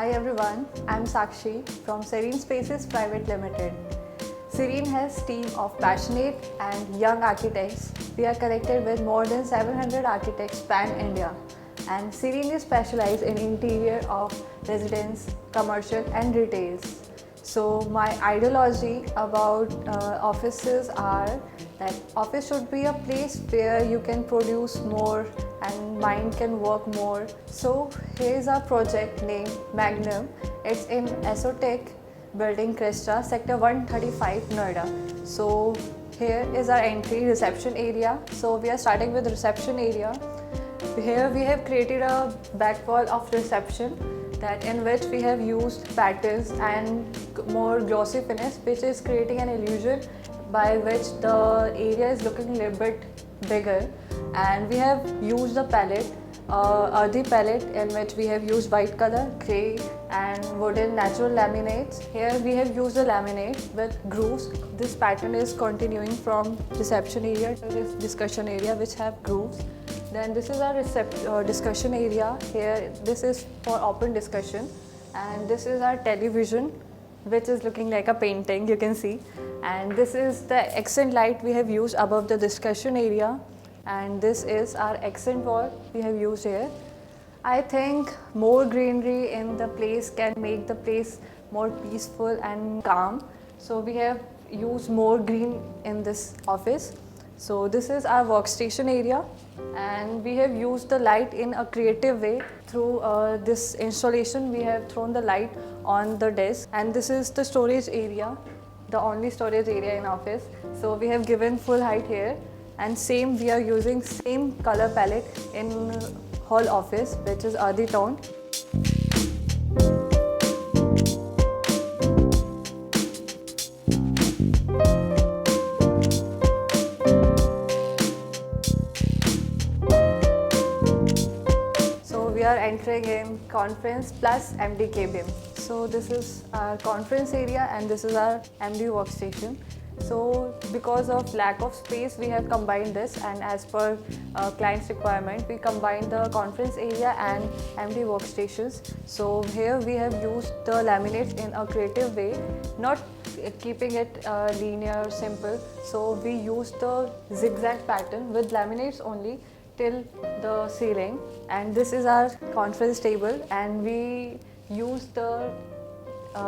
Hi everyone, I'm Sakshi from Serein Spaces Private Limited. Serein has a team of passionate and young architects. We are connected with more than 700 architects pan-India. And Serein is specialized in interior of residence, commercial and retails. So my ideology about offices are that office should be a place where you can produce more and mind can work more. So here's our project named Magnum. It's in Esotech building Cresta, sector 135 Noida. So here is our entry reception area. So we are starting with reception area. Here we have created a back wall of reception that in which we have used patterns and more glossy finish, which is creating an illusion by which the area is looking a little bit bigger. And we have used the palette, earthy palette, in which we have used white color, grey and wooden natural laminates. Here we have used the laminate with grooves. This pattern is continuing from reception area to this discussion area, which have grooves. Then this is our discussion area. Here this is for open discussion, and this is our television, which is looking like a painting, you can see. And this is the accent light we have used above the discussion area, and this is our accent wall we have used here. I think more greenery in the place can make the place more peaceful and calm. So we have used more green in this office. So this is our workstation area, and we have used the light in a creative way. Through this installation, we have thrown the light on the desk, and this is the storage area, the only storage area in office. So we have given full height here, and same we are using same color palette in whole office, which is earthy tone. We are entering in conference plus MD cabin. So this is our conference area and this is our MD workstation. So because of lack of space, we have combined this, and as per client's requirement, we combined the conference area and MD workstations. So here we have used the laminates in a creative way, not keeping it linear, simple. So we used the zigzag pattern with laminates only till the ceiling, and this is our conference table, and we use the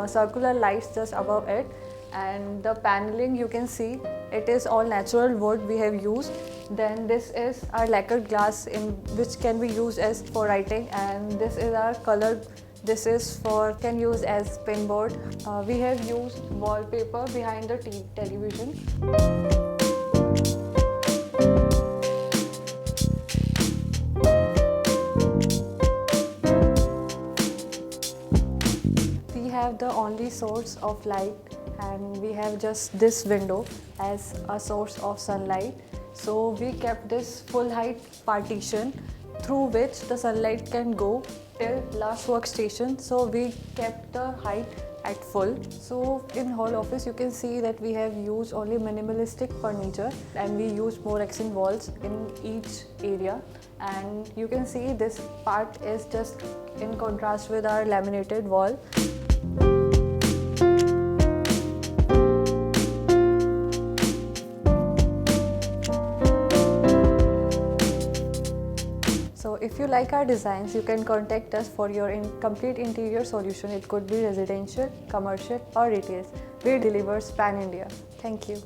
circular lights just above it. And the paneling, you can see it is all natural wood we have used. Then this is our lacquered glass in which can be used as for writing, and this is our color. This is for can use as pinboard. We have used wallpaper behind the television. We have the only source of light, and we have just this window as a source of sunlight. So we kept this full height partition through which the sunlight can go till last workstation. So we kept the height at full. So in whole office you can see that we have used only minimalistic furniture, and we used more accent walls in each area. And you can see this part is just in contrast with our laminated wall. So if you like our designs, you can contact us for your complete interior solution. It could be residential, commercial or retail. We deliver pan India. Thank you.